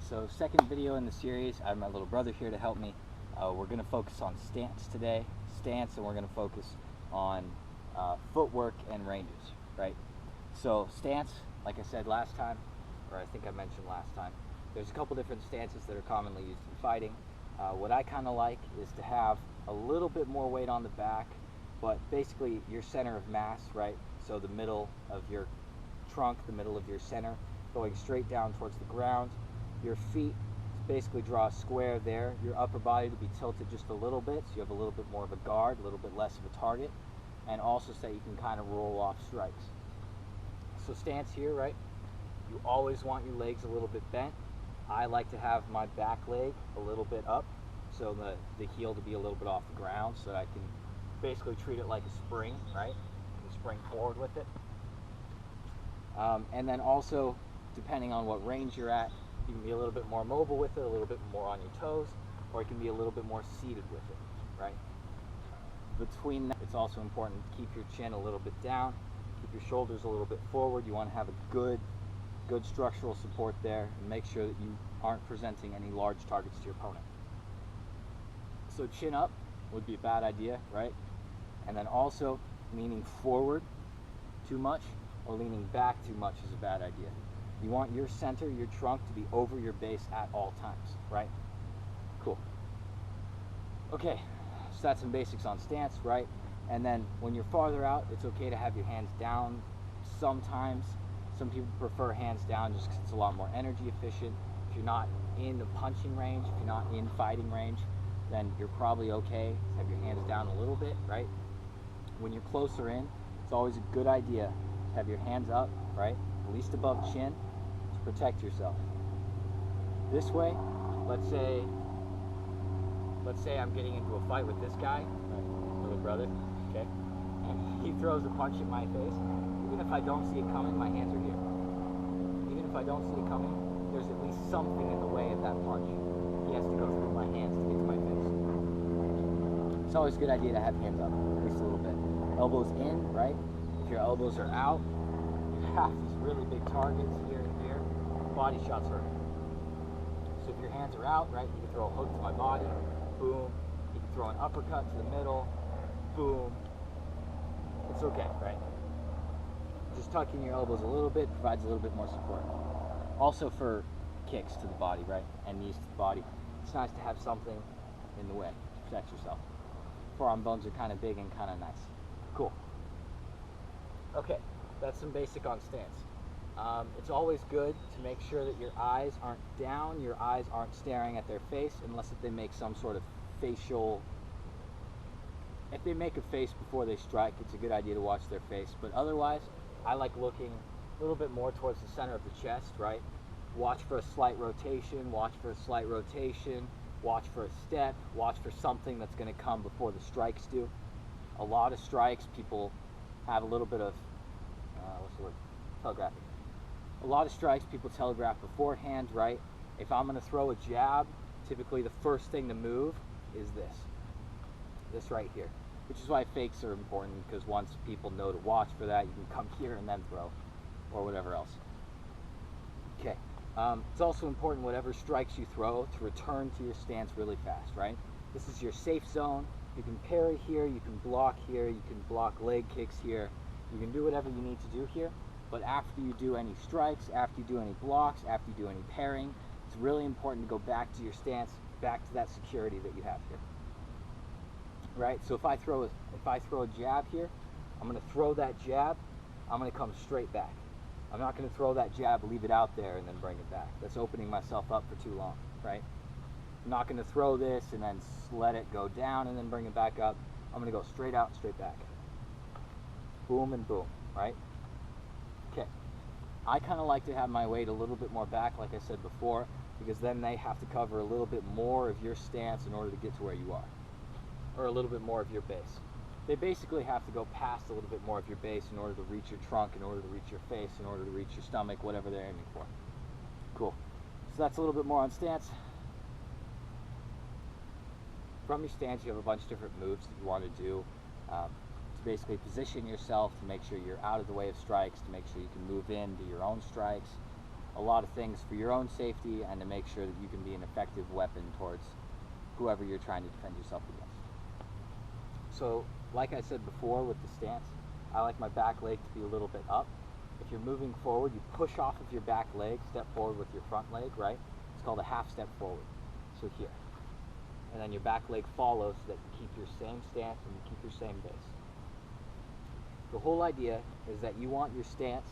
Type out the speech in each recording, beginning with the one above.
so second video in the series. I have my little brother here to help me. We're going to focus on stance today, and we're going to focus on footwork and ranges, right? So stance, like I said last time, or I think I mentioned last time, there's a couple different stances that are commonly used in fighting. What I kind of like is to have a little bit more weight on the back, but basically your center of mass, right? So the middle of your trunk, the middle of your center, going straight down towards the ground. Your feet basically draw a square there. Your upper body to be tilted just a little bit, so you have a little bit more of a guard, a little bit less of a target, and also so you can kind of roll off strikes. So stance here, right? You always want your legs a little bit bent. I like to have my back leg a little bit up, so the heel to be a little bit off the ground, so that I can basically treat it like a spring, right? You can spring forward with it. And then also, depending on what range you're at, you can be a little bit more mobile with it, a little bit more on your toes, or you can be a little bit more seated with it, right? Between that, it's also important to keep your chin a little bit down, keep your shoulders a little bit forward. You want to have a good structural support there, and make sure that you aren't presenting any large targets to your opponent. So chin up would be a bad idea, right? And then also leaning forward too much or leaning back too much is a bad idea. You want your center, your trunk, to be over your base at all times, right? Cool. Okay, so that's some basics on stance, right? And then when you're farther out, it's okay to have your hands down sometimes. Some people prefer hands down just because it's a lot more energy efficient. If you're not in the punching range, if you're not in fighting range, then you're probably okay to have your hands down a little bit, right? When you're closer in, it's always a good idea to have your hands up, right? At least above chin, to protect yourself. This way, let's say I'm getting into a fight with this guy, my little brother, okay? And he throws a punch in my face. Even if I don't see it coming, my hands are here. Even if I don't see it coming, there's at least something in the way of that punch. He has to go through my hands to get to my face. It's always a good idea to have hands up, at least a little bit. Elbows in, right? If your elbows are out, you have these really big targets here and here. Body shots hurt. So if your hands are out, right, you can throw a hook to my body, boom. You can throw an uppercut to the middle, boom. It's okay, right? Just tucking your elbows a little bit provides a little bit more support. Also for kicks to the body, right, and knees to the body, it's nice to have something in the way to protect yourself. Forearm bones are kind of big and kind of nice. Cool. Okay, that's some basic on stance. It's always good to make sure that your eyes aren't down, your eyes aren't staring at their face, unless if they make some sort of facial. If they make a face before they strike, it's a good idea to watch their face. But otherwise, I like looking a little bit more towards the center of the chest, right? Watch for a slight rotation, watch for a slight rotation, watch for a step, watch for something that's going to come before the strikes do. A lot of strikes, people have a little bit of, telegraphing. A lot of strikes, people telegraph beforehand, right? If I'm going to throw a jab, typically the first thing to move is this right here. Which is why fakes are important, because once people know to watch for that, you can come here and then throw, or whatever else. Okay, it's also important, whatever strikes you throw, to return to your stance really fast, right? This is your safe zone. You can parry here, you can block here, you can block leg kicks here. You can do whatever you need to do here, but after you do any strikes, after you do any blocks, after you do any parrying, it's really important to go back to your stance, back to that security that you have here. Right, so if I throw a jab here, I'm going to throw that jab, I'm going to come straight back. I'm not going to throw that jab, leave it out there, and then bring it back. That's opening myself up for too long, right? I'm not going to throw this and then let it go down and then bring it back up. I'm going to go straight out, straight back. Boom and boom, right? Okay. I kind of like to have my weight a little bit more back, like I said before, because then they have to cover a little bit more of your stance in order to get to where you are. Or a little bit more of your base. They basically have to go past a little bit more of your base in order to reach your trunk, in order to reach your face, in order to reach your stomach, whatever they're aiming for. Cool. So that's a little bit more on stance. From your stance, you have a bunch of different moves that you want to do to basically position yourself, to make sure you're out of the way of strikes, to make sure you can move into your own strikes. a lot of things for your own safety and to make sure that you can be an effective weapon towards whoever you're trying to defend yourself against. So, like I said before with the stance, I like my back leg to be a little bit up. If you're moving forward, you push off of your back leg, step forward with your front leg, right? It's called a half step forward. So here. And then your back leg follows so that you keep your same stance and you keep your same base. The whole idea is that you want your stance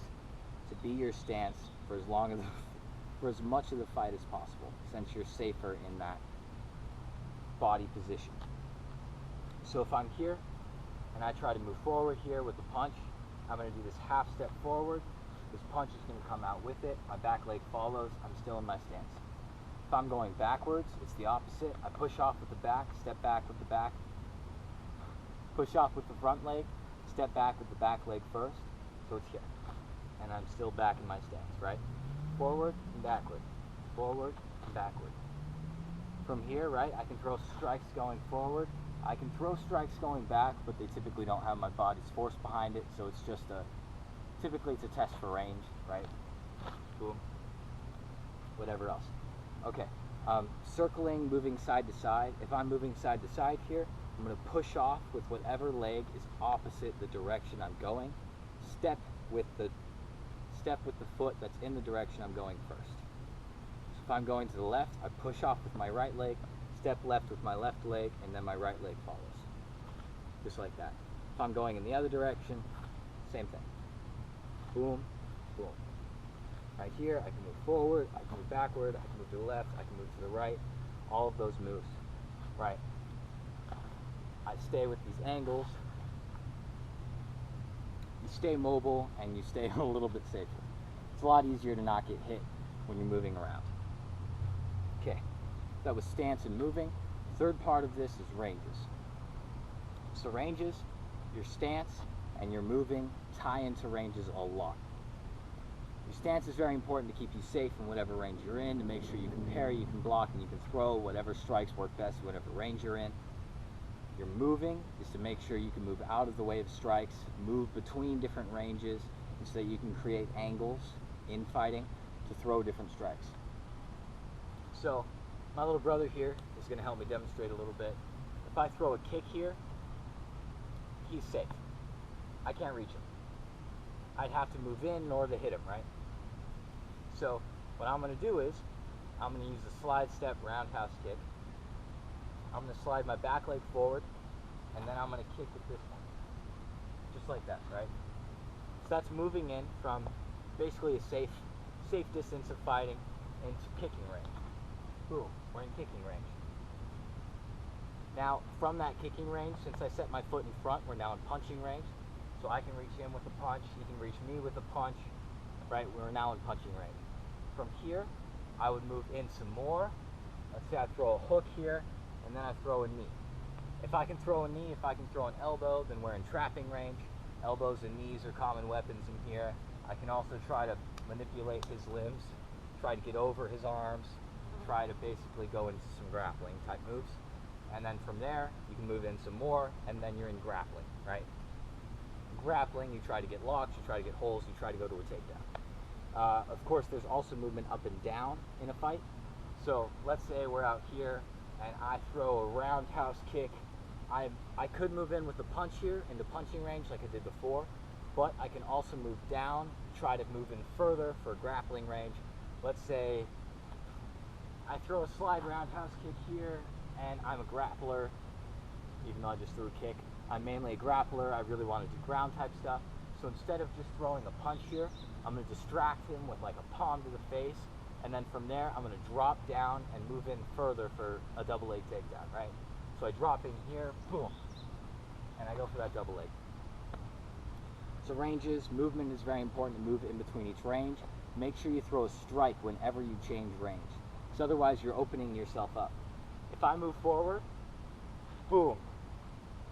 to be your stance for as much of the fight as possible, since you're safer in that body position. So if I'm here and I try to move forward here with the punch, I'm going to do this half step forward. This punch is going to come out with it. My back leg follows. I'm still in my stance. If I'm going backwards, it's the opposite. I push off with the back, step back with the back, push off with the front leg, step back with the back leg first. So it's here. And I'm still back in my stance, right? Forward and backward. Forward and backward. From here, right, I can throw strikes going forward. I can throw strikes going back, but they typically don't have my body's force behind it, so it's just typically it's a test for range, right? Boom. Whatever else. Okay, circling, moving side to side. If I'm moving side to side here, I'm going to push off with whatever leg is opposite the direction I'm going. Step with the foot that's in the direction I'm going first. So if I'm going to the left, I push off with my right leg, step left with my left leg, and then my right leg follows. Just like that. If I'm going in the other direction, same thing. Boom, boom. Right here, I can move forward, I can move backward, I can move to the left, I can move to the right. All of those moves. Right. I stay with these angles. You stay mobile and you stay a little bit safer. It's a lot easier to not get hit when you're moving around. Okay, that was stance and moving. Third part of this is ranges. So ranges, your stance and your moving tie into ranges a lot. Your stance is very important to keep you safe in whatever range you're in, to make sure you can parry, you can block, and you can throw whatever strikes work best, whatever range you're in. Your moving is to make sure you can move out of the way of strikes, move between different ranges, so that you can create angles in fighting to throw different strikes. So, my little brother here is going to help me demonstrate a little bit. If I throw a kick here, he's safe. I can't reach him. I'd have to move in in order to hit him, right? So, what I'm going to do is, I'm going to use a slide step roundhouse kick. I'm going to slide my back leg forward, and then I'm going to kick at this point. Just like that, right? So that's moving in from basically a safe distance of fighting into kicking range. Boom, we're in kicking range. Now, from that kicking range, since I set my foot in front, we're now in punching range. So I can reach him with a punch, he can reach me with a punch, right? We're now in punching range. From here, I would move in some more. Let's say I throw a hook here, and then I throw a knee. If I can throw a knee, if I can throw an elbow, then we're in trapping range. Elbows and knees are common weapons in here. I can also try to manipulate his limbs, try to get over his arms, try to basically go into some grappling type moves. And then from there, you can move in some more, and then you're in grappling, right? Grappling, you try to get locks, you try to get holds, you try to go to a takedown. Of course, there's also movement up and down in a fight. So let's say we're out here, and I throw a roundhouse kick. I could move in with a punch here into punching range like I did before, but I can also move down, try to move in further for grappling range. Let's say I throw a slide roundhouse kick here, and I'm a grappler, even though I just threw a kick. I'm mainly a grappler. I really want to do ground type stuff. So instead of just throwing a punch here, I'm going to distract him with like a palm to the face, and then from there I'm going to drop down and move in further for a double leg takedown, right? So I drop in here, boom, and I go for that double leg. So ranges, movement is very important to move in between each range. Make sure you throw a strike whenever you change range, because otherwise you're opening yourself up. If I move forward, boom.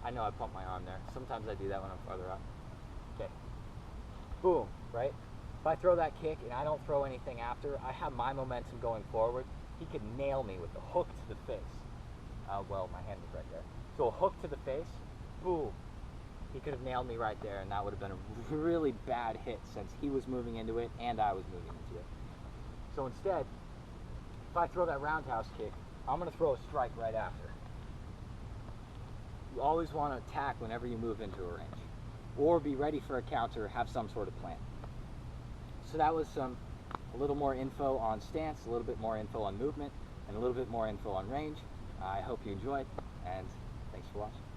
I know I pumped my arm there. Sometimes I do that when I'm farther up. Okay. Boom, right? If I throw that kick and I don't throw anything after, I have my momentum going forward. He could nail me with the hook to the face. Well, my hand was right there. So a hook to the face, boom. He could have nailed me right there, and that would have been a really bad hit since he was moving into it and I was moving into it. So instead, if I throw that roundhouse kick, I'm going to throw a strike right after. You always want to attack whenever you move into a range, or be ready for a counter, have some sort of plan. So that was a little more info on stance, a little bit more info on movement, and a little bit more info on range. I hope you enjoyed, and thanks for watching.